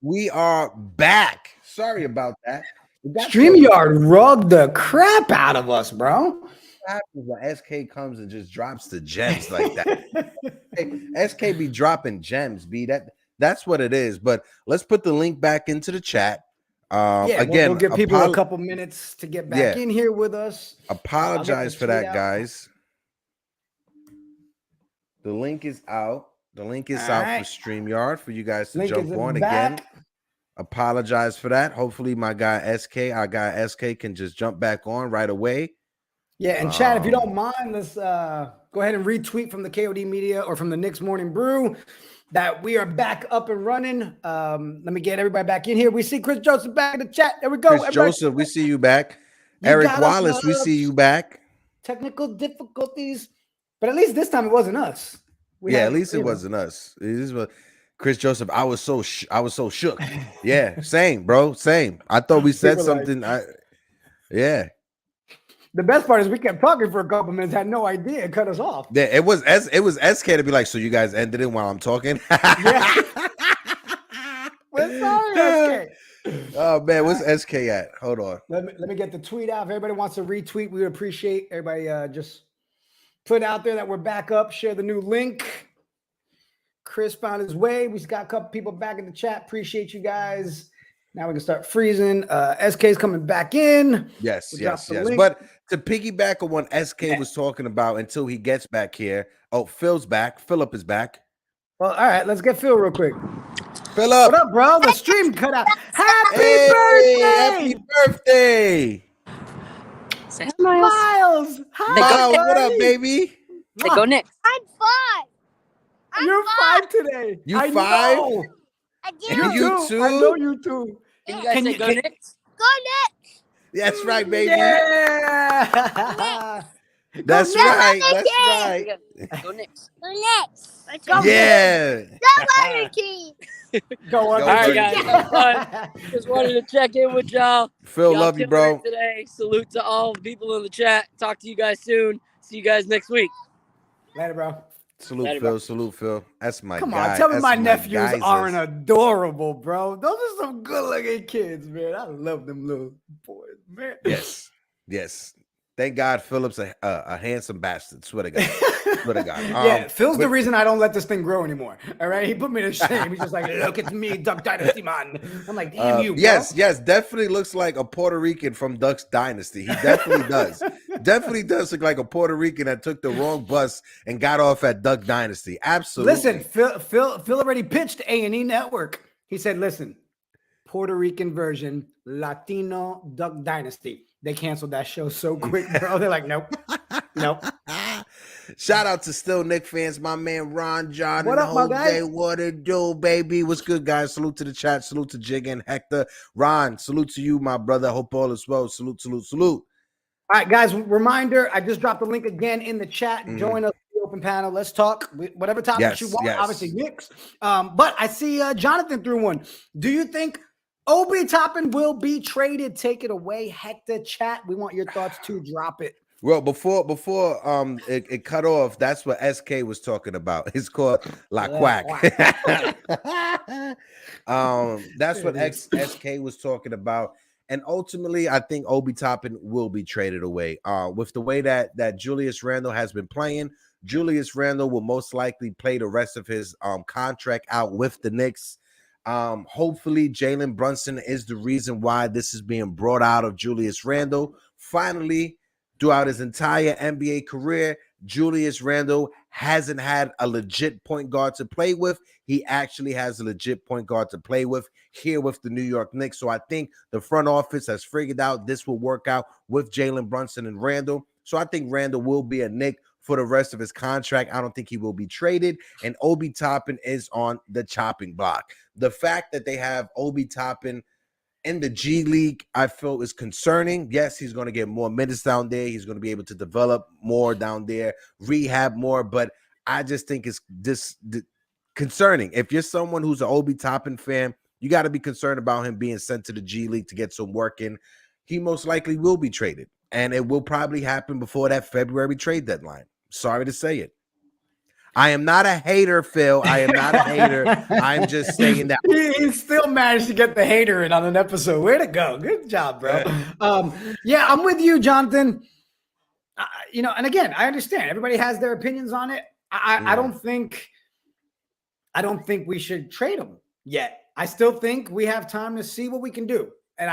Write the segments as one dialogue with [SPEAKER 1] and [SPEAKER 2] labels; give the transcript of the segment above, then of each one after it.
[SPEAKER 1] We are back. Sorry about that.
[SPEAKER 2] StreamYard rugged the crap out of us, bro.
[SPEAKER 1] What happens when SK comes and just drops the gems like that? SK be dropping gems, B. That's what it is. But let's put the link back into the chat. Again,
[SPEAKER 2] we'll give people a couple minutes to get back in here with us.
[SPEAKER 1] Apologize for that, guys. The link is out. The link is out for StreamYard for you guys to jump on again. Apologize for that. Hopefully, our guy SK can just jump back on right away.
[SPEAKER 2] Yeah, and Chad, if you don't mind, let's go ahead and retweet from the KOD Media or from the Knicks Morning Brew that we are back up and running. Let me get everybody back in here. We see Chris Joseph back in the chat. There we go.
[SPEAKER 1] Chris Joseph, we see you back. Eric Wallace, we see you back.
[SPEAKER 2] Technical difficulties, but at least this time it wasn't us.
[SPEAKER 1] At least it wasn't us. Chris Joseph, I was so shook. Yeah, same, bro, same. I thought we said something. The
[SPEAKER 2] best part is we kept talking for a couple minutes, had no idea, it cut us off.
[SPEAKER 1] Yeah, it was SK to be like, so you guys ended it while I'm talking.
[SPEAKER 2] We're sorry, SK.
[SPEAKER 1] Oh man, where's SK at? Hold on.
[SPEAKER 2] Let me get the tweet out. If everybody wants to retweet, we would appreciate everybody just put out there that we're back up. Share the new link. Chris found his way. We got a couple people back in the chat. Appreciate you guys. Now we can start freezing. SK's coming back in.
[SPEAKER 1] Yes. But to piggyback on what SK was talking about until he gets back here. Oh, Phil's back. Philip is back.
[SPEAKER 2] Well, all right. Let's get Phil real quick.
[SPEAKER 1] Philip.
[SPEAKER 2] What up, bro? The stream cut out. Happy birthday!
[SPEAKER 1] Happy birthday!
[SPEAKER 3] Say hi,
[SPEAKER 2] Miles.
[SPEAKER 3] Hi,
[SPEAKER 1] Miles, what up, baby?
[SPEAKER 3] They go Knicks.
[SPEAKER 4] I'm 5.
[SPEAKER 2] You're 5 today.
[SPEAKER 1] You
[SPEAKER 2] I
[SPEAKER 1] 5?
[SPEAKER 2] Know.
[SPEAKER 1] You too?
[SPEAKER 2] I know you too.
[SPEAKER 3] Can you guys say go Knicks?
[SPEAKER 4] Go Knicks.
[SPEAKER 1] That's right, baby.
[SPEAKER 2] Yeah.
[SPEAKER 1] That's right.
[SPEAKER 3] Go Knicks.
[SPEAKER 4] Go Knicks.
[SPEAKER 1] Yeah.
[SPEAKER 4] Go other team.
[SPEAKER 2] Go on.
[SPEAKER 3] All right, guys. Just wanted to check in with y'all.
[SPEAKER 1] Phil, love you, bro.
[SPEAKER 3] Today. Salute to all the people in the chat. Talk to you guys soon. See you guys next week.
[SPEAKER 2] Later, bro.
[SPEAKER 1] Salute, Phil. That's my guy.
[SPEAKER 2] Come on, tell me my nephews aren't adorable, bro. Those are some good-looking kids, man. I love them little boys, man.
[SPEAKER 1] Yes. Thank God Philip's a handsome bastard. Swear to God.
[SPEAKER 2] Phil's the reason I don't let this thing grow anymore. All right, he put me to shame. He's just like, look at me, Duck Dynasty man. I'm like, damn you, bro.
[SPEAKER 1] Yes, definitely looks like a Puerto Rican from Duck's Dynasty. He definitely does. Definitely does look like a Puerto Rican that took the wrong bus and got off at Duck Dynasty. Absolutely.
[SPEAKER 2] Listen, Phil already pitched A&E Network. He said, listen, Puerto Rican version, Latino Duck Dynasty. They canceled that show so quick, bro. They're like, nope.
[SPEAKER 1] Shout out to still Knicks fans, my man Ron John.
[SPEAKER 2] What up, my guy?
[SPEAKER 1] What it do, baby? What's good, guys? Salute to the chat. Salute to Jiggaman, Hector. Ron, salute to you, my brother. Hope all is well. Salute.
[SPEAKER 2] All right, guys, reminder, I just dropped the link again in the chat. Join us in the open panel. Let's talk. Whatever topics you want, obviously Knicks. But I see Jonathan threw one. Do you think Obi Toppin will be traded? Take it away, Hector. Chat. We want your thoughts too. Drop it.
[SPEAKER 1] Well, before it cut off, that's what SK was talking about. It's called La Quack. That's what SK was talking about. And ultimately, I think Obi Toppin will be traded away. With the way that Julius Randle has been playing, Julius Randle will most likely play the rest of his contract out with the Knicks. Hopefully Jalen Brunson is the reason why this is being brought out of Julius Randle. Finally, throughout his entire NBA career, Julius Randle hasn't had a legit point guard to play with. He actually has a legit point guard to play with here with the New York Knicks. So I think the front office has figured out this will work out with Jalen Brunson and Randle. So I think Randle will be a Knick for the rest of his contract. I don't think he will be traded. And Obi Toppin is on the chopping block. The fact that they have Obi Toppin in the G League, I feel, is concerning. Yes, he's going to get more minutes down there. He's going to be able to develop more down there, rehab more. But I just think it's concerning. If you're someone who's an Obi Toppin fan, you got to be concerned about him being sent to the G League to get some work in. He most likely will be traded. And it will probably happen before that February trade deadline. Sorry to say it. I am not a hater, Phil. I am not a hater. I'm just saying that
[SPEAKER 2] he still managed to get the hater in on an episode. Way to go. Good job, bro. Yeah, I'm with you, Jonathan. And again, I understand everybody has their opinions on it. I don't think we should trade him yet. I still think we have time to see what we can do. And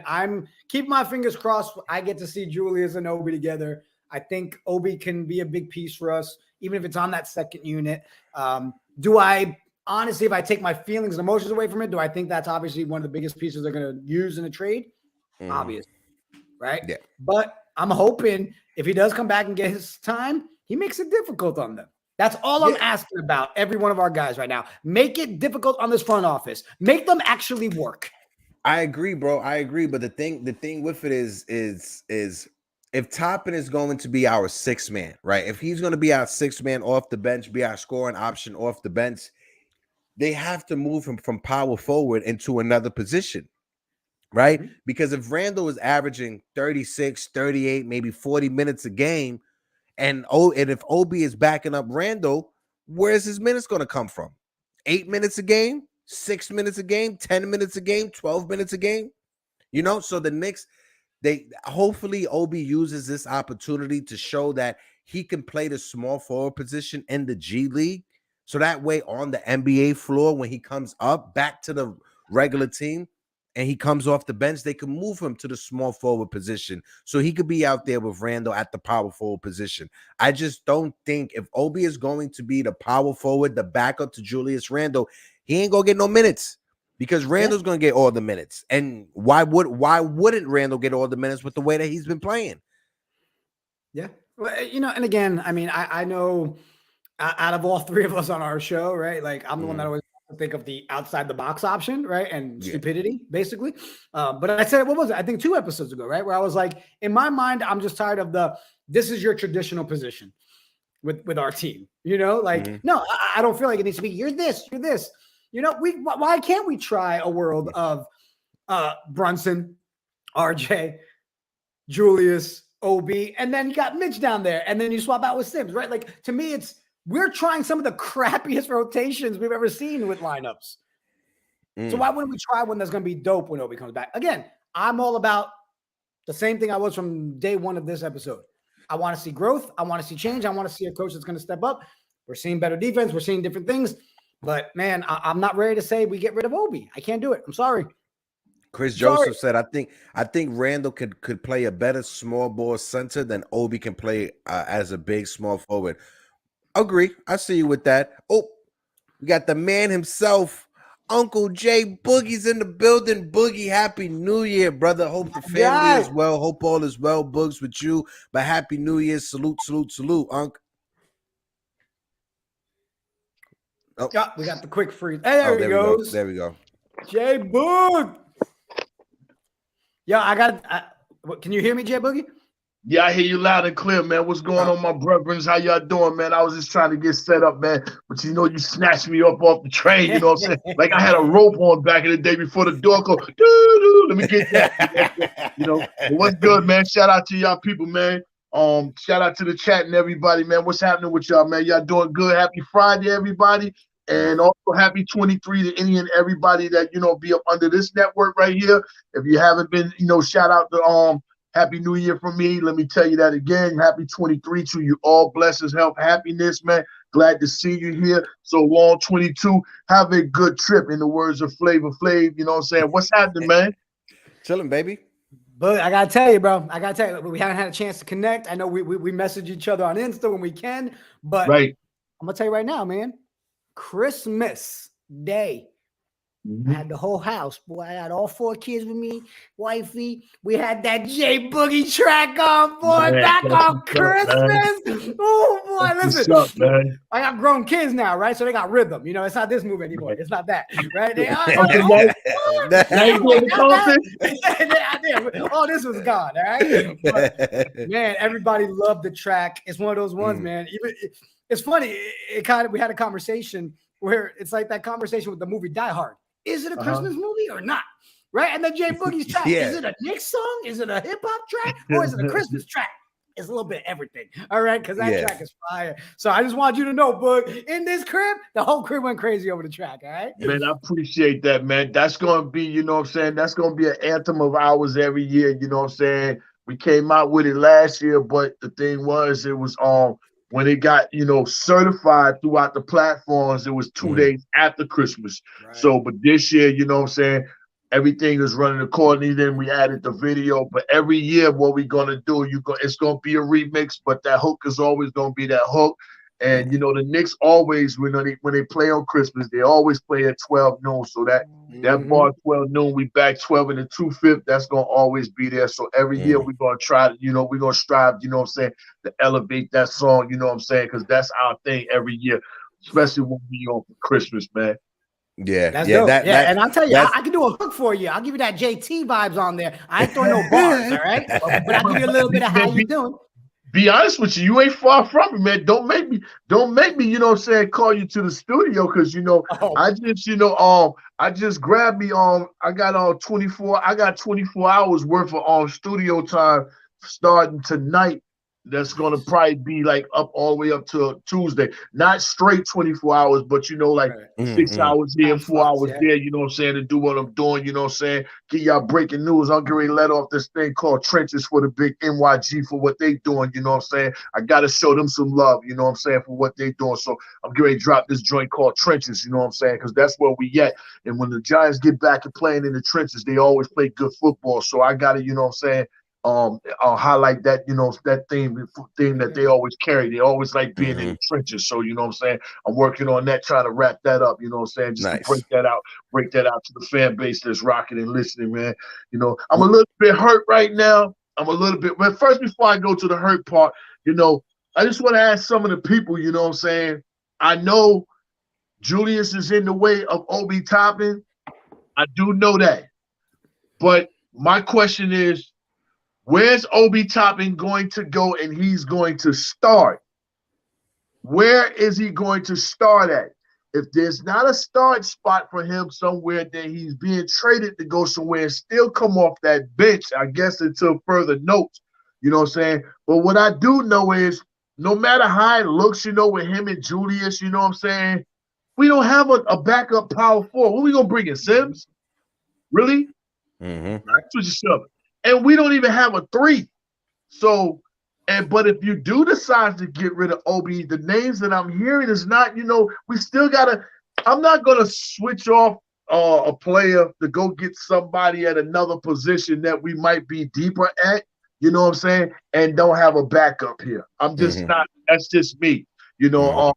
[SPEAKER 2] I'm keeping my fingers crossed. I get to see Julius and Obi together. I think Obi can be a big piece for us, even if it's on that second unit. Do I honestly, if I take my feelings and emotions away from it, do I think that's obviously one of the biggest pieces they're going to use in a trade? Obviously, right?
[SPEAKER 1] Yeah.
[SPEAKER 2] But I'm hoping if he does come back and get his time, he makes it difficult on them. That's all I'm asking about every one of our guys right now. Make it difficult on this front office. Make them actually work.
[SPEAKER 1] I agree, bro. I agree. But the thing with it is if Toppin is going to be our sixth man, right? If he's going to be our sixth man off the bench, be our scoring option off the bench, they have to move him from power forward into another position, right? Mm-hmm. Because if Randle is averaging 36, 38, maybe 40 minutes a game, and if Obi is backing up Randle, where's his minutes going to come from? 8 minutes a game, 6 minutes a game, 10 minutes a game, 12 minutes a game? So the Knicks, hopefully Obi uses this opportunity to show that he can play the small forward position in the G League. So that way on the NBA floor, when he comes up back to the regular team, and he comes off the bench, they can move him to the small forward position. So he could be out there with Randle at the power forward position. I just don't think if Obi is going to be the power forward, the backup to Julius Randle, he ain't going to get no minutes because Randle's going to get all the minutes. And why wouldn't Randle get all the minutes with the way that he's been playing?
[SPEAKER 2] Yeah. Well, and again, I mean, I know out of all three of us on our show, right? Like I'm the one that always think of the outside the box option, right? And stupidity, basically. But I said, what was it? I think 2 episodes ago, right? Where I was like, in my mind, I'm just tired of this is your traditional position with our team, no, I don't feel like it needs to be, you're this, why can't we try a world of Brunson, RJ, Julius, Obi, and then you got Mitch down there, and then you swap out with Sims, right? Like, to me, we're trying some of the crappiest rotations we've ever seen with lineups. So why wouldn't we try one that's going to be dope when Obi comes back? Again, I'm all about the same thing I was from day one of this episode. I want to see growth. I want to see change. I want to see a coach that's going to step up. We're seeing better defense. We're seeing different things. But, man, I'm not ready to say we get rid of Obi. I can't do it. I'm sorry.
[SPEAKER 1] Chris Joseph said, I think Randle could play a better small ball center than Obi can play as a big small forward. Agree. I see you with that. Oh, we got the man himself, Uncle Jay Boogie's in the building. Boogie, happy New Year, brother. Hope the family is well. Hope all is well, Boogs, with you. But happy New Year. Salute, salute, salute, Unc.
[SPEAKER 2] Oh. Yeah, we got the quick freeze. Hey, there he goes.
[SPEAKER 1] There we go.
[SPEAKER 2] Jay Boog. Yeah, can you hear me, Jay Boogie?
[SPEAKER 5] Yeah, I hear you loud and clear, man. What's going on, my brethren? How y'all doing, man? I was just trying to get set up, man. But you snatched me up off the train, you know what I'm saying? Like I had a rope on back in the day before the door go, doo-doo, let me get that. But what's good, man? Shout out to y'all people, man. Shout out to the chat and everybody, man. What's happening with y'all, man? Y'all doing good? Happy Friday, everybody. And also happy 23 to any and everybody that, be up under this network right here. If you haven't been, shout out to Happy New Year from me. Let me tell you that again. Happy 23 to you all. Blessings, health, happiness, man. Glad to see you here. So long, 22. Have a good trip, in the words of Flavor Flav. You know what I'm saying? What's happening, man?
[SPEAKER 1] Chilling, baby.
[SPEAKER 2] But I got to tell you, bro. We haven't had a chance to connect. I know we message each other on Insta when we can. But
[SPEAKER 5] right.
[SPEAKER 2] I'm going to tell you right now, man. Christmas Day. I had the whole house, boy. I had all 4 kids with me, wifey. We had that J Boogie track on, boy, back on Christmas. Oh, boy, listen.
[SPEAKER 5] What's up, man?
[SPEAKER 2] I got grown kids now, right? So they got rhythm. It's not this move anymore. It's not that, right? They are. Oh, this was gone, all right? But, man, everybody loved the track. It's one of those ones, man. It's funny. We had a conversation where it's like that conversation with the movie Die Hard. Is it a Christmas movie or not? Right? And then Jay Boogie's track. Is it a Knicks song? Is it a hip-hop track? Or is it a Christmas track? it's a little bit of everything. All right, because that track is fire. So I just want you to know, Boog, in this crib, the whole crib went crazy over the track. All right,
[SPEAKER 5] man. I appreciate that, man. That's gonna be, you know what I'm saying. That's gonna be an anthem of ours every year. You know what I'm saying. We came out with it last year, but the thing was, it was when it got, you know, certified throughout the platforms, it was 2 days after Christmas. Right. So, but this year, you know what I'm saying, everything is running accordingly. Then we added the video. But every year, what we're gonna do, it's gonna be a remix, but that hook is always gonna be that hook. And you know, the Knicks always, when they play on Christmas, they always play at 12 noon. So that bar 12 noon, we back 12 and the 2/5. That's gonna always be there. So every year we're gonna try to, you know, we're gonna strive, you know what I'm saying, to elevate that song, you know what I'm saying, because that's our thing every year, especially when we on for Christmas, man.
[SPEAKER 1] Yeah,
[SPEAKER 2] that's dope. And I'll tell you, I can do a hook for you. I'll give you that JT vibes on there. I ain't throwing no bars, all right? But I'll give you a little bit of how you doing.
[SPEAKER 5] Be honest with you, you ain't far from it, man. Don't make me, you know what I'm saying, call you to the studio, because you know, I just grabbed me I got 24 hours worth of studio time starting tonight. That's gonna probably be like up all the way up to Tuesday. Not straight 24 hours, but you know, like 6 hours here, 4 hours there, you know what I'm saying, to do what I'm doing, you know what I'm saying. Get y'all breaking news. I'm getting ready to let off this thing called Trenches for the big NYG for what they doing, you know what I'm saying. I gotta show them some love, you know what I'm saying, for what they doing. So I'm getting ready to drop this joint called Trenches, you know what I'm saying, because that's where we at. And when the Giants get back and playing in the trenches, they always play good football. So I gotta, you know what I'm saying, highlight that, you know, that theme that they always carry. They always like being in the trenches. So, you know what I'm saying, I'm working on that, trying to wrap that up, you know what I'm saying, just to break that out to the fan base that's rocking and listening, man. You know, I'm a little bit hurt right now. But first, before I go to the hurt part, you know, I just want to ask some of the people, you know what I'm saying, I know Julius is in the way of Obi Toppin. I do know that. But my question is, where's Obi Toppin going to go and he's going to start? Where is he going to start at? If there's not a start spot for him somewhere, then he's being traded to go somewhere and still come off that bench, I guess, until further notes. You know what I'm saying? But what I do know is, no matter how it looks, you know, with him and Julius, you know what I'm saying, we don't have a backup power forward. What are we going to bring in, Sims? Really? That's what you said. And we don't even have a 3. So, but if you do decide to get rid of Obi, the names that I'm hearing is not, you know, we still gotta. I'm not gonna switch off a player to go get somebody at another position that we might be deeper at. You know what I'm saying? And don't have a backup here. I'm just not. That's just me. You know.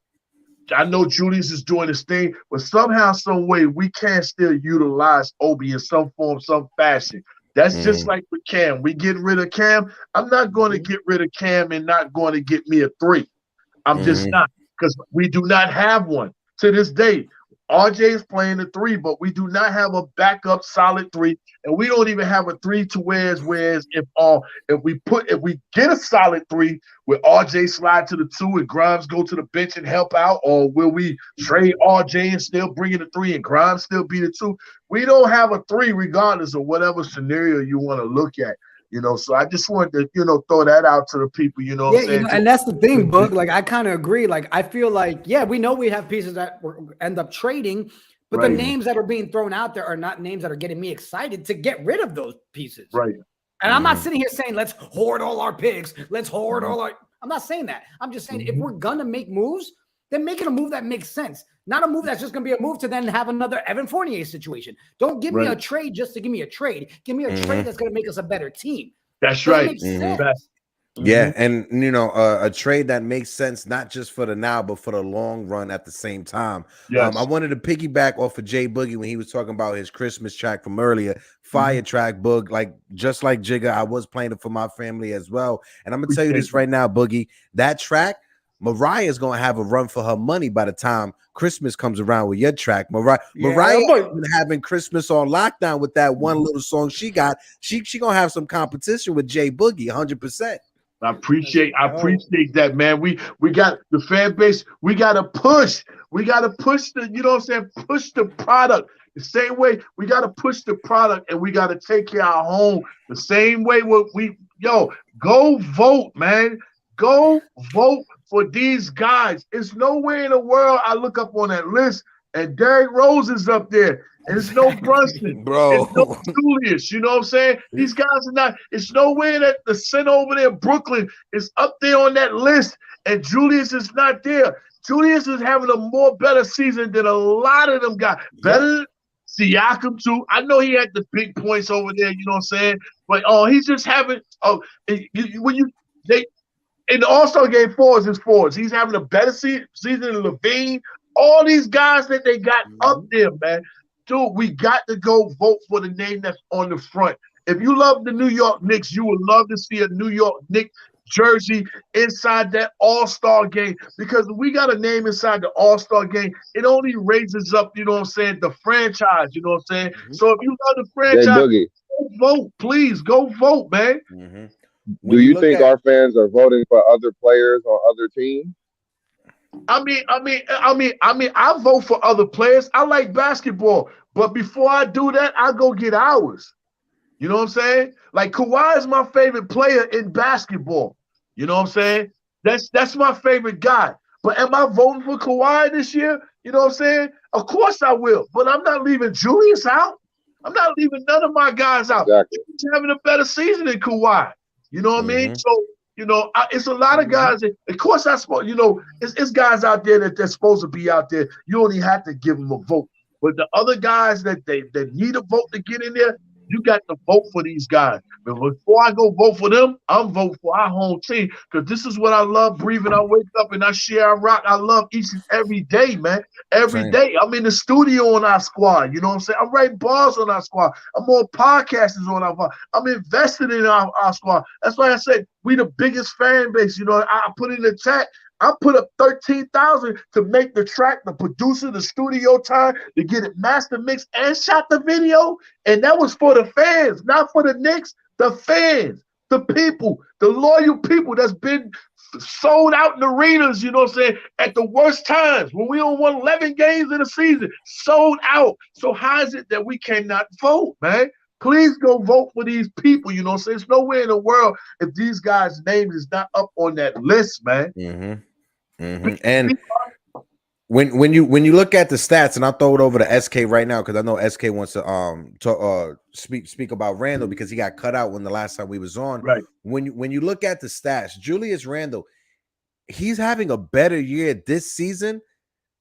[SPEAKER 5] I know Julius is doing his thing, but somehow, some way, we can still utilize Obi in some form, some fashion. That's just like with Cam. We get rid of Cam. I'm not going to get rid of Cam and not going to get me a 3. I'm just not, because we do not have one to this day. RJ is playing the 3, but we do not have a backup solid 3, and we don't even have a 3 to whereas if we get a solid 3, will RJ slide to the 2 and Grimes go to the bench and help out, or will we trade RJ and still bring in the 3 and Grimes still be the 2? We don't have a 3 regardless of whatever scenario you want to look at. You know, so I just wanted to, you know, throw that out to the people, you know what I'm saying?
[SPEAKER 2] You know, and that's the thing, Boog. Like, I kind of agree. Like, I feel like, we know we have pieces that we'll end up trading, but the names that are being thrown out there are not names that are getting me excited to get rid of those pieces.
[SPEAKER 5] Right.
[SPEAKER 2] And I'm not sitting here saying, let's hoard all our picks. Let's hoard all our – I'm not saying that. I'm just saying if we're going to make moves, then making a move that makes sense. Not a move that's just going to be a move to then have another Evan Fournier situation. Don't give me a trade just to give me a trade. Give me a trade that's going to make us a better team.
[SPEAKER 5] That's right.
[SPEAKER 1] Yeah, and you know, a trade that makes sense not just for the now, but for the long run at the same time. Yes. I wanted to piggyback off of Jay Boogie when he was talking about his Christmas track from earlier, fire track, Boog. Like just like Jigga, I was playing it for my family as well. And I'm gonna tell you this right now, Boogie, that track, Mariah's gonna have a run for her money by the time Christmas comes around with your track. Mariah been having Christmas on lockdown with that one little song she got. She gonna have some competition with Jay Boogie, 100%.
[SPEAKER 5] I appreciate that, man. We got the fan base. We gotta push. We gotta push the, you know what I'm saying? Push the product. The same way we gotta push the product, and we gotta take care of our home. The same way we Yo, go vote, man. Go vote for these guys. It's nowhere in the world I look up on that list and Derrick Rose is up there. And it's no Brunson.
[SPEAKER 1] Bro.
[SPEAKER 5] It's no Julius. You know what I'm saying? These guys are not. It's nowhere that the center over there in Brooklyn is up there on that list. And Julius is not there. Julius is having a more better season than a lot of them guys. Better than Siakam too. I know he had the big points over there, you know what I'm saying? But he's just having in the All-Star game fours. He's having a better season than Levine. All these guys that they got up there, man. Dude, we got to go vote for the name that's on the front. If you love the New York Knicks, you would love to see a New York Knicks jersey inside that All-Star game, because we got a name inside the All-Star game. It only raises up, you know what I'm saying, the franchise, you know what I'm saying? Mm-hmm. So if you love the franchise, go vote, please. Go vote, man.
[SPEAKER 1] Mm-hmm.
[SPEAKER 6] Do you think our fans are voting for other players on other teams?
[SPEAKER 5] I vote for other players. I like basketball, but before I do that, I go get ours. You know what I'm saying? Like Kawhi is my favorite player in basketball. You know what I'm saying? That's my favorite guy. But am I voting for Kawhi this year? You know what I'm saying? Of course I will. But I'm not leaving Julius out. I'm not leaving none of my guys out.
[SPEAKER 6] Exactly.
[SPEAKER 5] He's having a better season than Kawhi. You know what I mean? So, it's a lot of guys. Of course, it's guys out there that they're supposed to be out there. You only have to give them a vote. But the other guys that need a vote to get in there, you got to vote for these guys. But before I go vote for them, I'm voting for our home team, because this is what I love breathing. I wake up and I share, I rock. I love each and every day, man. Every day. I'm in the studio on our squad. You know what I'm saying? I'm writing bars on our squad. I'm on podcasters on our squad. I'm invested in our squad. That's why I said we the biggest fan base. You know, I put in the chat. I put up $13,000 to make the track, the producer, the studio time, to get it master mixed and shot the video. And that was for the fans, not for the Knicks. The fans, the people, the loyal people that's been sold out in arenas, you know what I'm saying, at the worst times when we only won 11 games in a season, sold out. So how is it that we cannot vote, man? Please go vote for these people, you know what I'm saying? There's nowhere in the world if these guys' names is not up on that list, man.
[SPEAKER 1] Mm-hmm. Mm-hmm. And when you look at the stats, and I'll throw it over to SK right now, because I know SK wants to speak about Randle, because he got cut out when the last time we was on.
[SPEAKER 5] Right.
[SPEAKER 1] When you look at the stats, Julius Randle, he's having a better year this season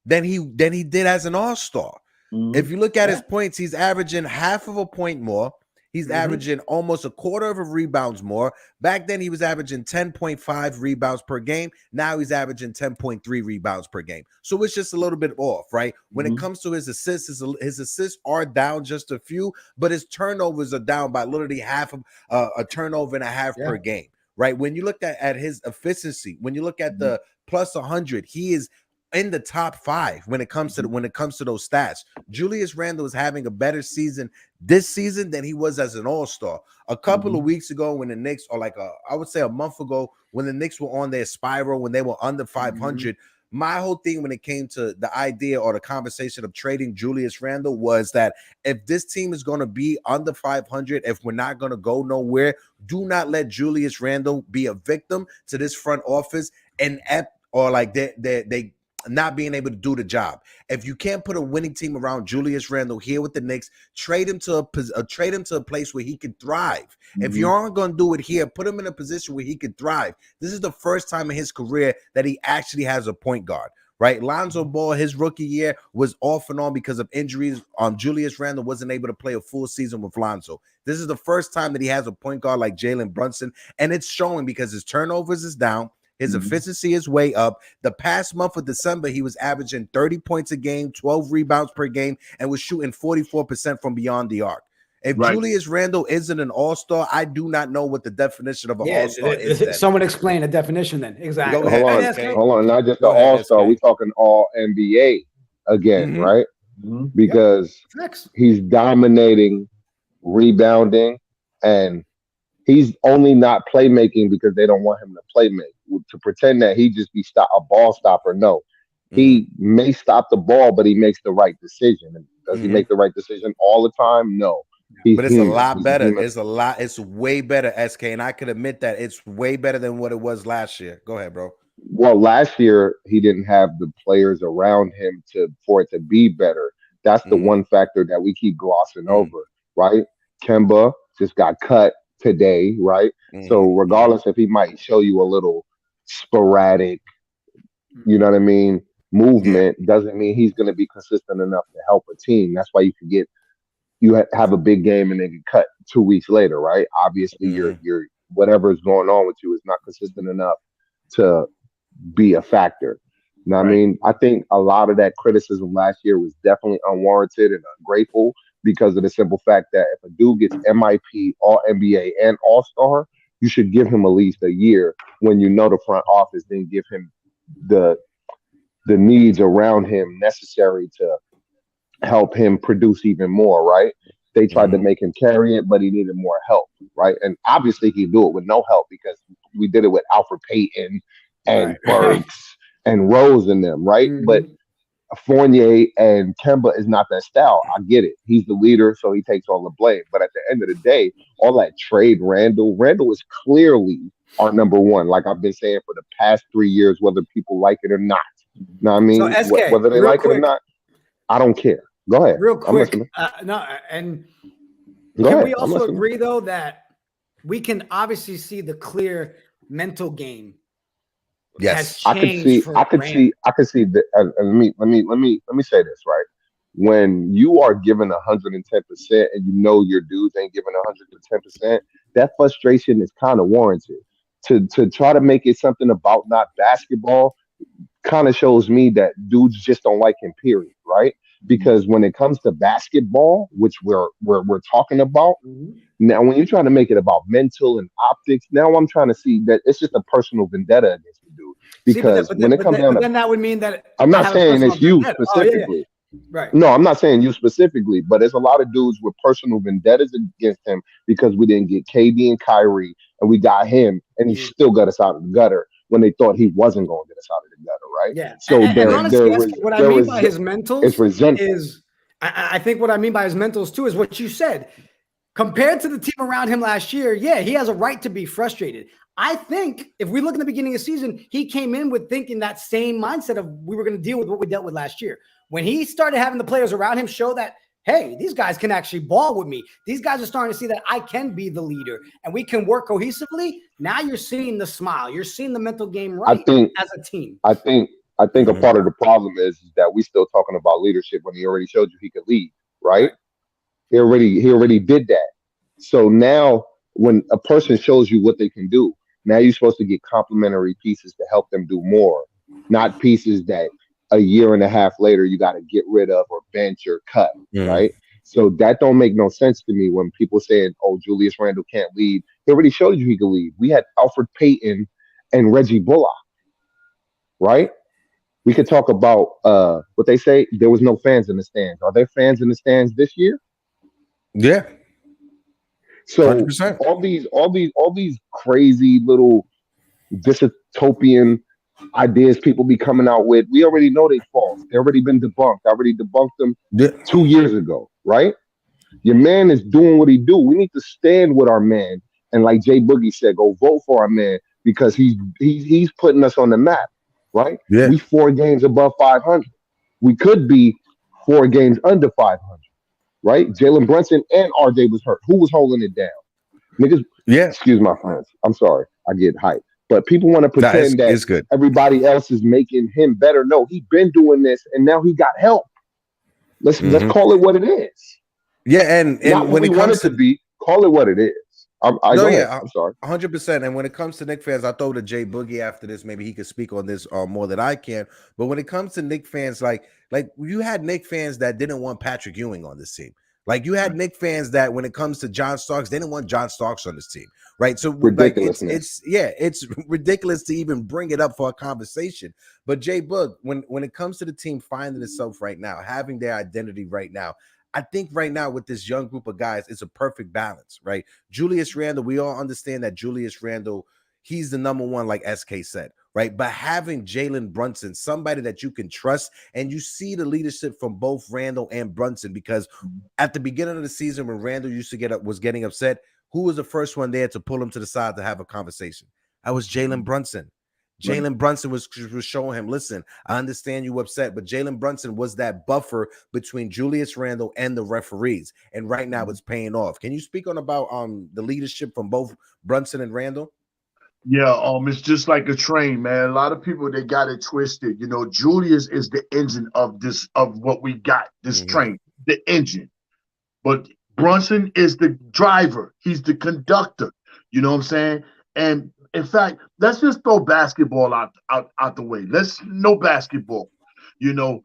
[SPEAKER 1] than he did as an all-star. Mm-hmm. If you look at his points, he's averaging half of a point more. He's averaging almost a quarter of a rebounds more. Back then, he was averaging 10.5 rebounds per game. Now he's averaging 10.3 rebounds per game. So it's just a little bit off, right? When it comes to his assists, his assists are down just a few, but his turnovers are down by literally half of a turnover and a half per game, right? When you look at his efficiency, when you look at the plus 100, he is in the top 5 when it comes to those stats. Julius Randle is having a better season this season than he was as an all-star. A couple of weeks ago, when the Knicks, or I would say a month ago, when the Knicks were on their spiral, when they were under 500, my whole thing when it came to the idea or the conversation of trading Julius Randle was that if this team is going to be under 500, if we're not going to go nowhere, do not let Julius Randle be a victim to this front office they not being able to do the job. If you can't put a winning team around Julius Randle here with the Knicks, trade him to a place where he can thrive. If you aren't going to do it here, put him in a position where he can thrive. This is the first time in his career that he actually has a point guard, right? Lonzo Ball, his rookie year was off and on because of injuries. Julius Randle wasn't able to play a full season with Lonzo. This is the first time that he has a point guard like Jalen Brunson, and it's showing because his turnovers is down. His efficiency is way up. The past month of December, he was averaging 30 points a game, 12 rebounds per game, and was shooting 44% from beyond the arc. If Julius Randle isn't an all-star, I do not know what the definition of an all-star is. Then.
[SPEAKER 2] Someone explain the definition then. Exactly.
[SPEAKER 6] Hold on. Not just the all-star. We're talking all NBA again, right? Because he's dominating, rebounding, and he's only not playmaking because they don't want him to playmake. To pretend that he just be a ball stopper, no. He may stop the ball, but he makes the right decision. And does he make the right decision all the time? No.
[SPEAKER 1] But it's a lot better. It's way better, SK. And I could admit that it's way better than what it was last year. Go ahead, bro.
[SPEAKER 6] Well, last year he didn't have the players around him for it to be better. That's the one factor that we keep glossing over, right? Kemba just got cut today, right? So regardless if he might show you a little sporadic, you know what I mean, movement, doesn't mean he's going to be consistent enough to help a team. That's why you have a big game and then get cut 2 weeks later, right? Obviously, your whatever is going on with you is not consistent enough to be a factor. You know what I mean? I think a lot of that criticism last year was definitely unwarranted and ungrateful because of the simple fact that if a dude gets MIP, All NBA, and All Star, you should give him at least a year when you know the front office, then give him the needs around him necessary to help him produce even more, right? They tried to make him carry it, but he needed more help, right? And obviously he do it with no help because we did it with Alfred Payton and Burks and Rose in them, right? But Fournier and Kemba is not that style. I get it. He's the leader, so he takes all the blame. But at the end of the day, all that trade Randle is clearly our number one, like I've been saying for the past 3 years, whether people like it or not. You know what I mean?
[SPEAKER 2] So, SK,
[SPEAKER 6] whether they like it or not, I don't care. Go ahead.
[SPEAKER 2] Real quick. Can we also agree, though, that we can obviously see the clear mental game?
[SPEAKER 1] Yes,
[SPEAKER 6] I could see that. Let me say this, right? When you are given 110% and you know your dudes ain't giving 110%, that frustration is kind of warranted. To try to make it something about not basketball kind of shows me that dudes just don't like him, period, right? Because when it comes to basketball, which we're talking about, now when you're trying to make it about mental and optics, now I'm trying to see that it's just a personal vendetta against the dude. Because when it comes down to,
[SPEAKER 2] then that would mean that
[SPEAKER 6] I'm not saying it's you specifically.
[SPEAKER 2] Right.
[SPEAKER 6] No, I'm not saying you specifically, but there's a lot of dudes with personal vendettas against him because we didn't get KD and Kyrie and we got him and he still got us out of the gutter when they thought he wasn't going to get us out of the gutter, right?
[SPEAKER 2] Yeah.
[SPEAKER 6] So
[SPEAKER 2] honestly, what I mean by his mentals
[SPEAKER 6] is resentful.
[SPEAKER 2] I think what I mean by his mentals too is what you said. Compared to the team around him last year, yeah, he has a right to be frustrated. I think if we look in the beginning of the season, he came in with thinking that same mindset of we were going to deal with what we dealt with last year. When he started having the players around him show that, hey, these guys can actually ball with me. These guys are starting to see that I can be the leader and we can work cohesively. Now you're seeing the smile. You're seeing the mental game right as a team.
[SPEAKER 6] I think a part of the problem is that we still talking about leadership when he already showed you he could lead, right? He already did that. So now when a person shows you what they can do, now you're supposed to get complementary pieces to help them do more, not pieces that a year and a half later you got to get rid of or bench or cut, right? So that don't make no sense to me when people saying, oh, Julius Randle can't lead. He already showed you he could lead. We had Alfred Payton and Reggie Bullock, right? We could talk about what they say. There was no fans in the stands. Are there fans in the stands this year?
[SPEAKER 1] Yeah.
[SPEAKER 6] So
[SPEAKER 1] 100%.
[SPEAKER 6] all these crazy little dystopian ideas people be coming out with, we already know they false. They already been debunked. I already debunked them 2 years ago, right? Your man is doing what he do. We need to stand with our man. And like Jay Boogie said, go vote for our man because he's putting us on the map, right?
[SPEAKER 1] Yeah.
[SPEAKER 6] We 4 games above 500. We could be 4 games under 500, right? Jalen Brunson and RJ was hurt. Who was holding it down? Niggas, excuse my friends. I'm sorry. I get hyped. But people want to pretend that everybody else is making him better. No, he's been doing this, and now he got help. Let's call it what it is.
[SPEAKER 1] Yeah, and when it comes
[SPEAKER 6] to be, call it what it is. I'm sorry.
[SPEAKER 1] 100%. And when it comes to Knicks fans, I'll throw to Jay Boogie after this. Maybe he could speak on this more than I can. But when it comes to Knicks fans, like you had Knicks fans that didn't want Patrick Ewing on this team. Like you had Knicks fans that when it comes to John Starks, they didn't want John Starks on this team, right? So like it's ridiculous to even bring it up for a conversation. But Jay Boog, when it comes to the team finding itself right now, having their identity right now, I think right now with this young group of guys, it's a perfect balance, right? Julius Randle, we all understand that Julius Randle, he's the number one, like SK said, right? But having Jalen Brunson, somebody that you can trust, and you see the leadership from both Randle and Brunson, because at the beginning of the season when Randle used to was getting upset, who was the first one there to pull him to the side to have a conversation? That was Jalen Brunson. Jalen Brunson was showing him, listen, I understand you upset, but Jalen Brunson was that buffer between Julius Randle and the referees. And right now it's paying off. Can you speak on about the leadership from both Brunson and Randle?
[SPEAKER 5] Yeah, it's just like a train, man. A lot of people, they got it twisted. You know, Julius is the engine of what we got, this train, the engine. But Brunson is the driver. He's the conductor. You know what I'm saying? And in fact, let's just throw basketball out the way. No basketball. You know,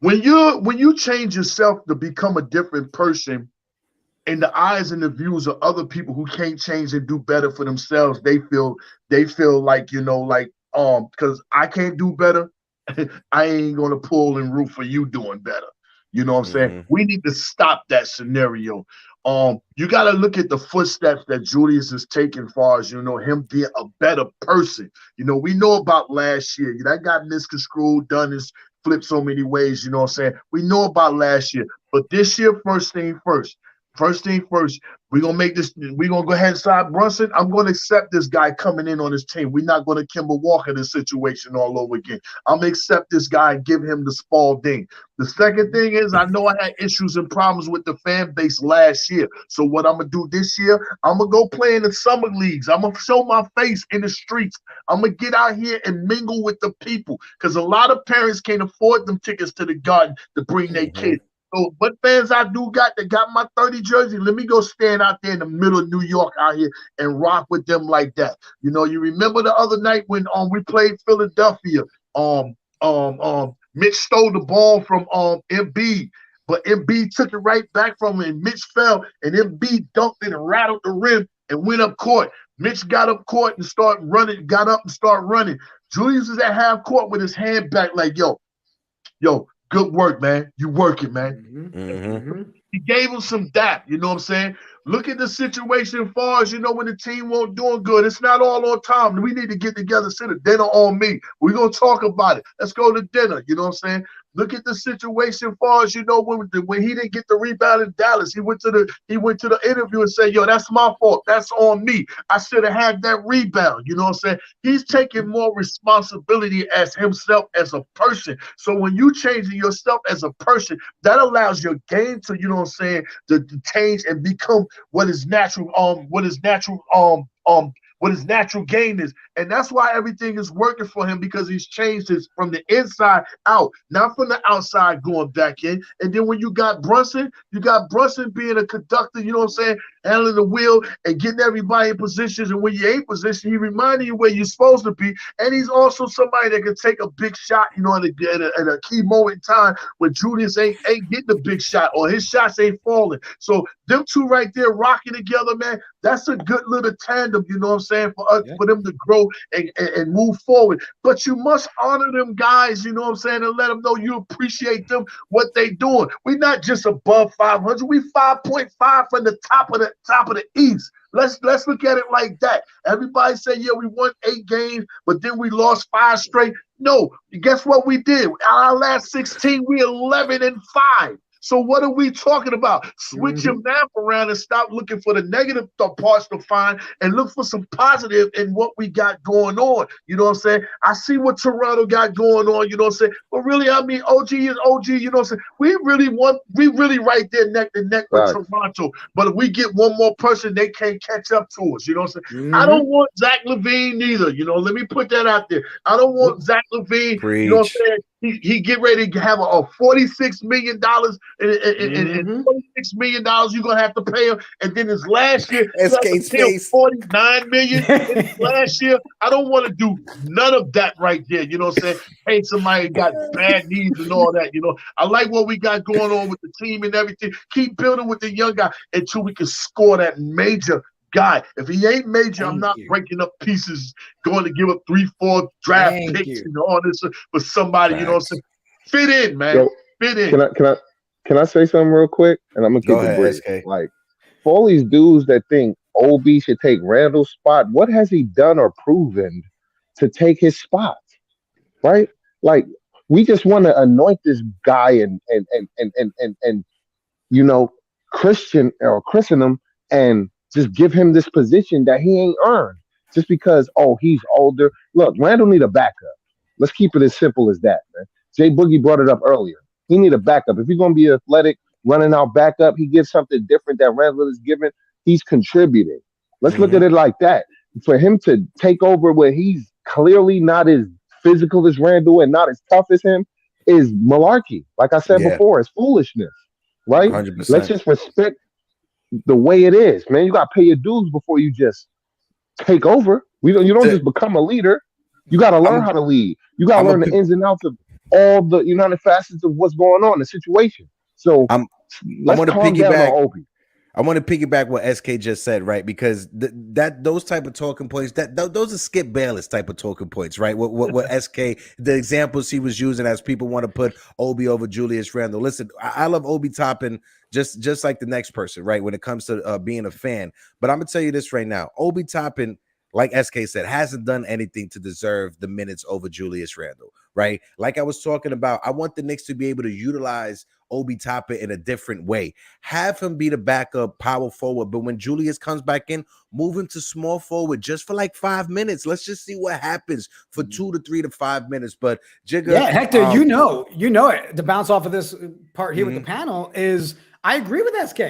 [SPEAKER 5] when you change yourself to become a different person in the eyes and the views of other people who can't change and do better for themselves, they feel like, you know, like because I can't do better, I ain't gonna pull and root for you doing better. You know what I'm saying? We need to stop that scenario. You got to look at the footsteps that Julius is taking, far as, you know, him being a better person. You know, we know about last year. That got misconstrued, done his flip so many ways. You know what I'm saying? We know about last year, but this year, first thing first, we're going to make this, we're going to go ahead and side Brunson. I'm going to accept this guy coming in on his team. We're not going to Kemba Walker this situation all over again. I'm going to accept this guy and give him the Spalding. The second thing is, I know I had issues and problems with the fan base last year. So what I'm going to do this year, I'm going to go play in the summer leagues. I'm going to show my face in the streets. I'm going to get out here and mingle with the people, because a lot of parents can't afford them tickets to the Garden to bring their kids. So what fans I do got that got my 30 jersey, let me go stand out there in the middle of New York out here and rock with them like that. You know, you remember the other night when we played Philadelphia, Mitch stole the ball from Embiid, but Embiid took it right back from him, and Mitch fell, and Embiid dunked it and rattled the rim and went up court. Mitch got up court and started running, got up and started running. Julius is at half court with his hand back like, yo, good work, man. You working, man. He gave him some dap, you know what I'm saying? Look at the situation as far as, you know, when the team won't doing good. It's not all on Tom. We need to get together, sit a dinner on me. We're going to talk about it. Let's go to dinner, you know what I'm saying? Look at the situation as far as, you know, when he didn't get the rebound in Dallas, he went to the interview and said, yo, that's my fault. That's on me. I should have had that rebound. You know what I'm saying? He's taking more responsibility as himself as a person. So when you changing yourself as a person, that allows your game to, you know what I'm saying, to change and become what is natural game is. And that's why everything is working for him, because he's changed his from the inside out, not from the outside going back in. And then when you got Brunson being a conductor, you know what I'm saying, handling the wheel and getting everybody in positions. And when you ain't position, he reminding you where you're supposed to be. And he's also somebody that can take a big shot, you know, at a key moment in time when Julius ain't getting the big shot or his shots ain't falling. So them two right there rocking together, man, that's a good little tandem, you know what I'm saying, for us, for them to grow and move forward. But you must honor them guys, you know what I'm saying, and let them know you appreciate them, what they doing. We're not just above 500. We 5.5 from the top of the East. Let's look at it like that. Everybody say, yeah, we won 8 games, but then we lost 5 straight. No, guess what we did? Our last 16, we 11-5. So what are we talking about? Switch your map around and stop looking for the negative parts to find and look for some positive in what we got going on. You know what I'm saying? I see what Toronto got going on, you know what I'm saying? But really, I mean, OG is OG, you know what I'm saying? We really right there neck to neck with Toronto. But if we get one more person, they can't catch up to us, you know what I'm saying? I don't want Zach LaVine neither, you know, let me put that out there. I don't want Zach LaVine, you know what I'm saying? He get ready to have a $46 million and $46 million you're gonna have to pay him, and then his last year $49 million last year. I don't want to do none of that right there. You know what I'm saying? Pay somebody got bad knees and all that. You know, I like what we got going on with the team and everything. Keep building with the young guy until we can score that major guy. If he ain't major, I'm not breaking up pieces, going to give up 3-4 draft picks and all this for somebody, you know what I'm saying? Fit in, man. Yo, fit in.
[SPEAKER 6] Can I say something real quick? And I'm gonna keep it brief. Like, for all these dudes that think, Obi should take Randle's spot. What has he done or proven to take his spot? Right? Like we just want to anoint this guy and Christian or christen him and just give him this position that he ain't earned just because he's older. Look, Randle need a backup. Let's keep it as simple as that, man. Jay Boogie brought it up earlier. He need a backup. If he's gonna be athletic, running out backup, he gives something different that Randle is giving. He's contributing. Let's look at it like that. For him to take over where he's clearly not as physical as Randle and not as tough as him is malarkey. Like I said before, it's foolishness, right?
[SPEAKER 1] 100%.
[SPEAKER 6] Let's just respect the way it is, man. You got to pay your dues before you just take over. You don't just become a leader. You got to learn how to lead. You got to learn the ins and outs of all the United facets of what's going on in the situation. So let's calm down on Obi.
[SPEAKER 1] I want to piggyback what SK just said, right? Because those type of talking points, those are Skip Bayless type of talking points, right? What SK, the examples he was using as people want to put Obi over Julius Randle. Listen, I love Obi Toppin just like the next person, right? When it comes to being a fan, but I'm gonna tell you this right now, Obi Toppin, like SK said, hasn't done anything to deserve the minutes over Julius Randle, right? Like I was talking about, I want the Knicks to be able to utilize Obi Toppin in a different way. Have him be the backup power forward, but when Julius comes back in, move him to small forward just for like 5 minutes. Let's just see what happens for 2 to 3 to 5 minutes. But Jigga,
[SPEAKER 2] Hector, you know it. To bounce off of this part here with the panel is I agree with SK.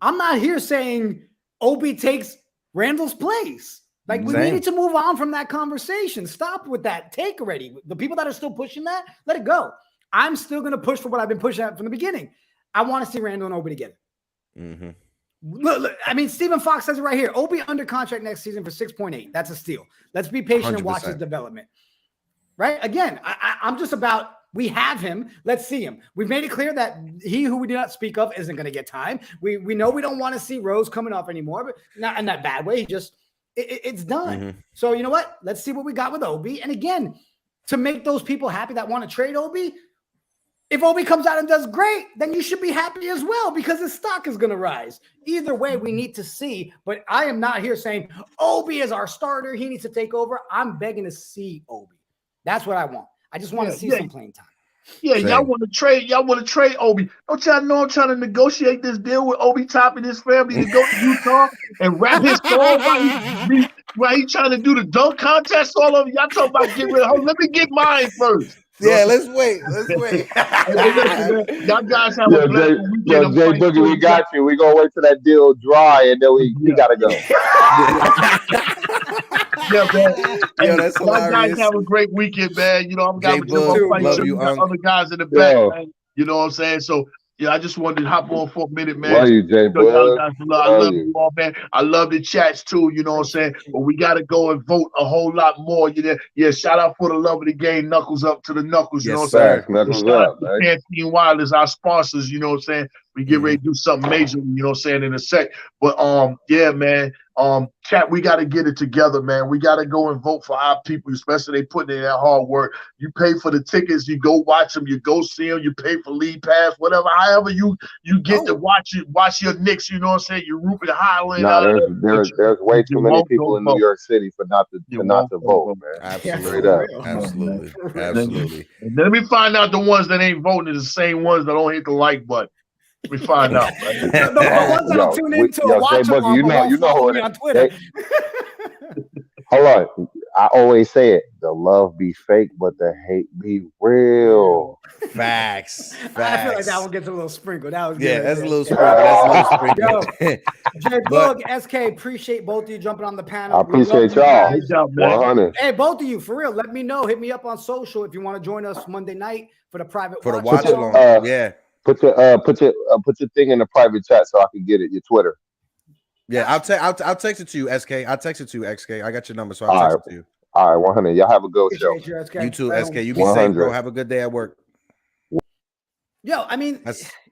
[SPEAKER 2] I'm not here saying Obi takes Randle's place. Like, we needed to move on from that conversation. Stop with that take already. The people that are still pushing that, let it go. I'm still going to push for what I've been pushing at from the beginning. I want to see Randle and Obi together. Look, I mean, Stephen Fox says it right here. Obi under contract next season for 6.8. That's a steal. Let's be patient 100%. And watch his development. Right? Again, I'm just about, we have him. Let's see him. We've made it clear that he who we do not speak of isn't going to get time. We know we don't want to see Rose coming off anymore, but not in that bad way. He just, it's done. So you know what? Let's see what we got with Obi. And again, to make those people happy that want to trade Obi, if Obi comes out and does great, then you should be happy as well because his stock is going to rise. Either way, we need to see. But I am not here saying Obi is our starter. He needs to take over. I'm begging to see Obi. That's what I want. I just want to see some playing time.
[SPEAKER 5] Yeah, y'all want to trade. Y'all want to trade Obi. Don't y'all know I'm trying to negotiate this deal with Obi Toppin and his family to go to Utah and rap his song while he trying to do the dunk contest all over. Y'all talking about getting rid of him. Let me get mine first.
[SPEAKER 1] Yeah, let's wait.
[SPEAKER 5] Y'all guys have a blessed weekend.
[SPEAKER 6] Jay Boogie, we got you. We gonna wait till that deal dry and then we gotta go.
[SPEAKER 5] Yeah, man.
[SPEAKER 1] Yo, that's
[SPEAKER 5] y'all guys have a great weekend, man. You know, I'm got other guys in the back, man. You know what I'm saying? So yeah, I just wanted to hop on for a minute, man.
[SPEAKER 6] Love you, Jay.
[SPEAKER 5] I love you all, man. I love the chats too, you know what I'm saying? But we gotta go and vote a whole lot more. You know, yeah, shout out for the love of the game. Knuckles up to the knuckles, you know what I'm saying?
[SPEAKER 6] Knuckles up, man.
[SPEAKER 5] Pantene Wireless, our sponsors, you know what I'm saying? We get ready to do something major, you know what I'm saying, in a sec. But yeah, man. Chat, we got to get it together, man. We got to go and vote for our people, especially they putting in that hard work. You pay for the tickets, you go watch them, you go see them, you pay for lead pass, whatever. However you get to watch your Knicks, you know what I'm saying? You Rupert Highland.
[SPEAKER 6] There's way too many people in New York City for not to vote, man.
[SPEAKER 1] Absolutely.
[SPEAKER 5] And then we find out the ones that ain't voting are the same ones that don't hit the like button. We find out, right?
[SPEAKER 2] The ones that'll tune into a watch on Twitter.
[SPEAKER 6] Hold on. I always say it. The love be fake, but the hate be real.
[SPEAKER 1] Facts.
[SPEAKER 2] I feel like that one gets a little sprinkled. That was good.
[SPEAKER 1] That's a little sprinkled.
[SPEAKER 2] Jay Bug, SK, appreciate both of you jumping on the panel.
[SPEAKER 6] I appreciate y'all. 100.
[SPEAKER 2] Hey, both of you, for real. Let me know. Hit me up on social if you want to join us Monday night for the private
[SPEAKER 1] watch along. Yeah.
[SPEAKER 6] Put your thing in the private chat so I can get it. Your Twitter.
[SPEAKER 1] Yeah, I'll text it to you, SK. I'll text it to you, XK. I got your number, so I'll text it to you.
[SPEAKER 6] All right, 100. Y'all have a good show.
[SPEAKER 1] You too, SK. You be safe, bro. Have a good day at work.
[SPEAKER 2] Yo, I mean,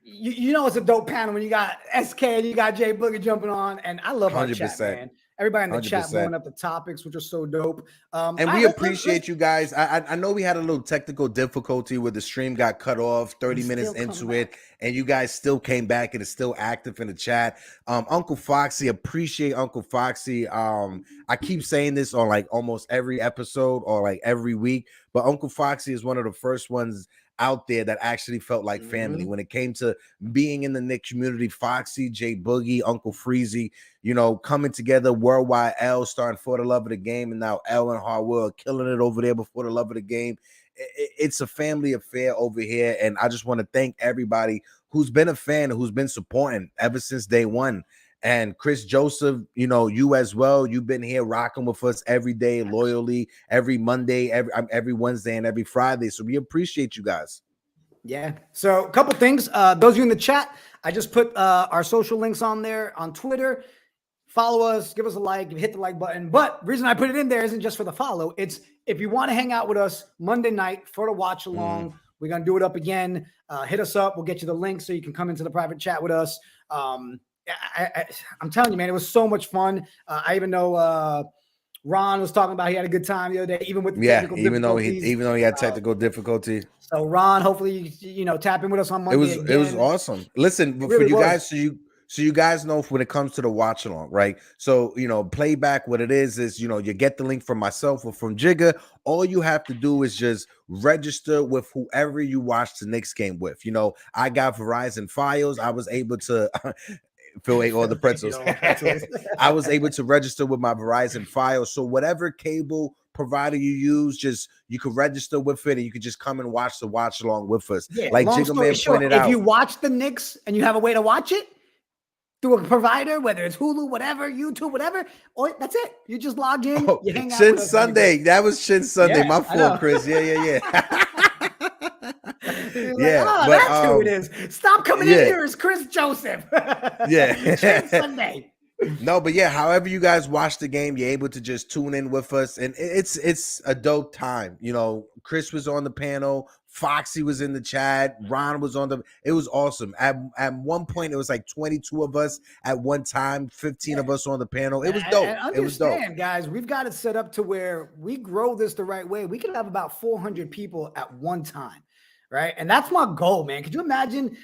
[SPEAKER 2] you know it's a dope panel when you got SK and you got Jay Boogie jumping on, and I love our chat, man. Everybody in the
[SPEAKER 1] 100%.
[SPEAKER 2] chat blowing up the topics, which are so dope.
[SPEAKER 1] And we appreciate you guys. I know we had a little technical difficulty where the stream got cut off 30 minutes into it, and you guys still came back and it's still active in the chat. Uncle Foxy, appreciate Uncle Foxy. I keep saying this on like almost every episode or like every week, but Uncle Foxy is one of the first ones out there that actually felt like family when it came to being in the Knicks community. Foxy, J Boogie, Uncle Freezy, you know, coming together. Worldwide L starting For the Love of the Game, and now L and Harwell killing it over there before the Love of the Game. It's a family affair over here, and I just want to thank everybody who's been a fan, who's been supporting ever since day one. And Chris Joseph, you know, you as well. You've been here rocking with us every day, loyally, every Monday, every Wednesday, and every Friday. So we appreciate you guys.
[SPEAKER 2] Yeah. So a couple things. Those of you in the chat, I just put our social links on there on Twitter. Follow us, give us a like, hit the like button. But the reason I put it in there isn't just for the follow. It's if you want to hang out with us Monday night for the watch along, we're going to do it up again. Hit us up. We'll get you the link so you can come into the private chat with us. I'm telling you, man, it was so much fun. I even know Ron was talking about he had a good time the other day, even with the technical difficulties.
[SPEAKER 1] Even though he had technical difficulty.
[SPEAKER 2] So Ron, hopefully you know tap in with us on Monday.
[SPEAKER 1] It was awesome. Listen, for you guys, so you guys know when it comes to the watch along, right? So you know, playback. What it is you know, you get the link from myself or from Jigga. All you have to do is just register with whoever you watch the Knicks game with. You know, I got Verizon Files. I was able to. Phil ate all the pretzels. I was able to register with my Verizon Files. So whatever cable provider you use, just you can register with it and you can just come and watch the watch along with us.
[SPEAKER 2] Yeah,
[SPEAKER 1] like Jiggaman pointed out.
[SPEAKER 2] If you watch the Knicks and you have a way to watch it through a provider, whether it's Hulu, whatever, YouTube, whatever, or that's it. You just log in, you hang out.
[SPEAKER 1] Shin Sunday. That was Shin Sunday.
[SPEAKER 2] Yeah,
[SPEAKER 1] my fault, Chris. Yeah.
[SPEAKER 2] Yeah, like, that's who it is. Stop coming in here as Chris Joseph.
[SPEAKER 1] Yeah.
[SPEAKER 2] Sunday.
[SPEAKER 1] No, but yeah, however you guys watch the game, you're able to just tune in with us, and it's a dope time. You know, Chris was on the panel, Foxy was in the chat, Ron was on it was awesome. At one point, it was like 22 of us at one time, 15 of us on the panel. It was dope.
[SPEAKER 2] It was dope. Guys, we've got it set up to where we grow this the right way. We could have about 400 people at one time. Right. And that's my goal, man. Could you imagine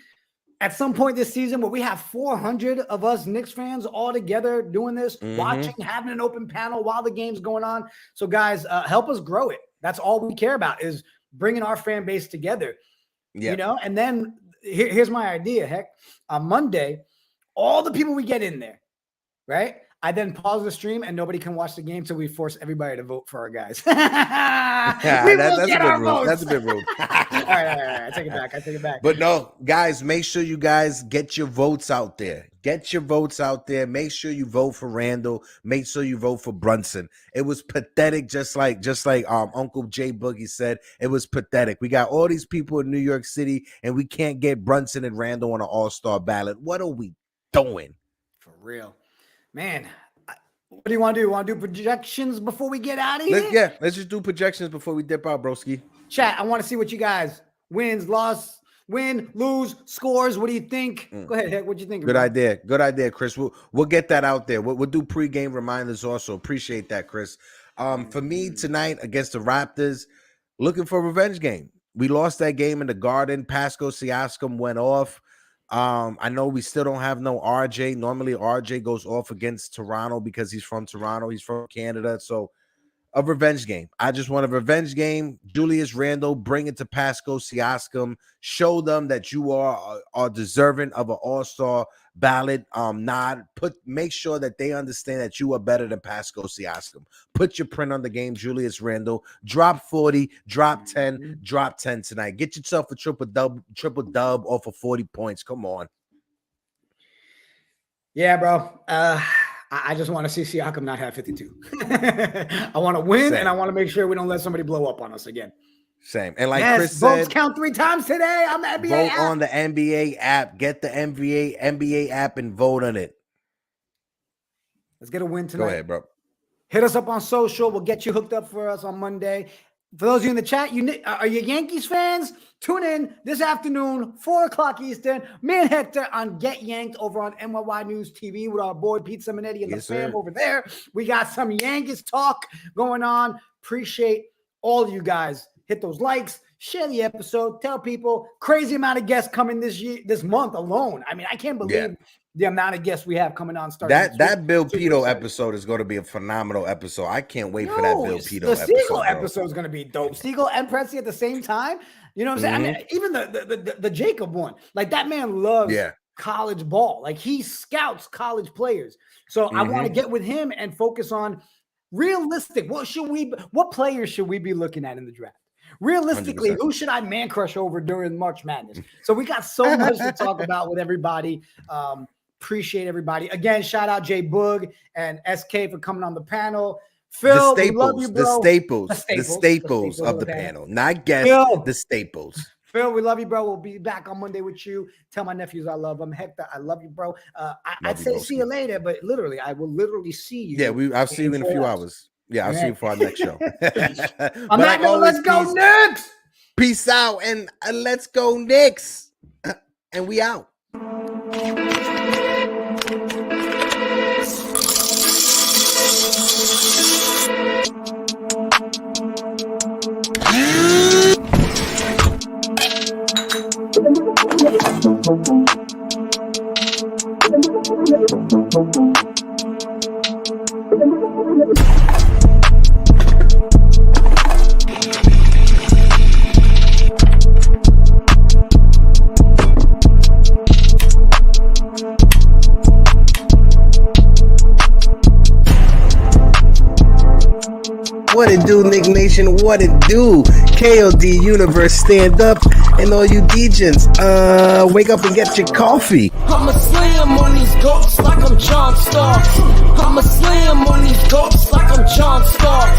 [SPEAKER 2] at some point this season where we have 400 of us Knicks fans all together doing this, watching, having an open panel while the game's going on? So, guys, help us grow it. That's all we care about is bringing our fan base together. You know, and then here's my idea, Heck. On Monday, all the people we get in there, right? I then pause the stream and nobody can watch the game until we force everybody to vote for our guys. That's
[SPEAKER 1] a bit rude.
[SPEAKER 2] All right. I take it back.
[SPEAKER 1] But no, guys, make sure you guys get your votes out there. Make sure you vote for Randle. Make sure you vote for Brunson. It was pathetic, just like Uncle J Boogie said. It was pathetic. We got all these people in New York City, and we can't get Brunson and Randle on an all-star ballot. What are we doing?
[SPEAKER 2] For real. Man, what do you want to do? Want to do projections before we get out of here?
[SPEAKER 1] Let's just do projections before we dip out, broski.
[SPEAKER 2] Chat, I want to see what you guys wins, loss, win, lose, scores. What do you think? Go ahead, Heck. What do you think?
[SPEAKER 1] Good idea, Chris. We'll get that out there. We'll do pregame reminders also. Appreciate that, Chris. For me tonight against the Raptors, looking for a revenge game. We lost that game in the Garden. Pascal Siakam went off. I know we still don't have no RJ. Normally RJ goes off against Toronto because he's from Toronto. He's from Canada. So a revenge game. I just want a revenge game. Julius Randle, bring it to Pascal Siakam. Show them that you are deserving of an all-star ballot nod. Make sure that they understand that you are better than Pascal Siakam. Put your print on the game, Julius Randle. Drop 40, drop 10, drop 10 tonight. Get yourself a triple dub off of 40 points. Come on.
[SPEAKER 2] Yeah, bro. I just want to see Siakam not have 52. I want to win, and I want to make sure we don't let somebody blow up on us again.
[SPEAKER 1] Same. And like Chris
[SPEAKER 2] votes
[SPEAKER 1] said,
[SPEAKER 2] count 3 times today on the NBA
[SPEAKER 1] vote
[SPEAKER 2] app.
[SPEAKER 1] on the NBA app. Get the NBA app and vote on it.
[SPEAKER 2] Let's get a win tonight.
[SPEAKER 1] Go ahead, bro.
[SPEAKER 2] Hit us up on social. We'll get you hooked up for us on Monday. For those of you in the chat, are you Yankees fans? Tune in this afternoon, 4 o'clock Eastern. Me and Hector on Get Yanked over on NYY News TV with our boy Pete Simonetti and the fam over there. We got some Yankees talk going on. Appreciate all of you guys. Hit those likes, share the episode, tell people. Crazy amount of guests coming this month alone. I mean, I can't believe the amount of guests we have coming on.
[SPEAKER 1] That Bill Pito episode is going to be a phenomenal episode. I can't wait for that Bill Pito episode.
[SPEAKER 2] The Siegel episode is going to be dope. Siegel and Pressy at the same time. You know what I'm saying? I mean, even the Jacob one, like that man loves college ball. Like he scouts college players. So I want to get with him and focus on realistic. What players should we be looking at in the draft? Realistically, 100%. Who should I man crush over during March Madness? So we got so much to talk about with everybody. Appreciate everybody. Again, shout out Jay Boog and SK for coming on the panel. Phil, we love you, bro.
[SPEAKER 1] The staples of the panel. Not guests,
[SPEAKER 2] Phil,
[SPEAKER 1] the staples.
[SPEAKER 2] Phil, we love you, bro. We'll be back on Monday with you. Tell my nephews I love them. Hector, I love you, bro. I'd say see you later, but literally, I will literally see you.
[SPEAKER 1] Yeah, I'll see you in a few hours. Yeah, I'll see you for our next show.
[SPEAKER 2] On that note, let's go Knicks.
[SPEAKER 1] Peace out and let's go Knicks. And we out. What it do, Nick Nation? What it do? KOD Universe, stand up. And all you DJs, wake up and get your coffee.
[SPEAKER 7] I'ma slam on these goats like I'm Jon Stark. I'ma slam on these goats like I'm Jon Stark.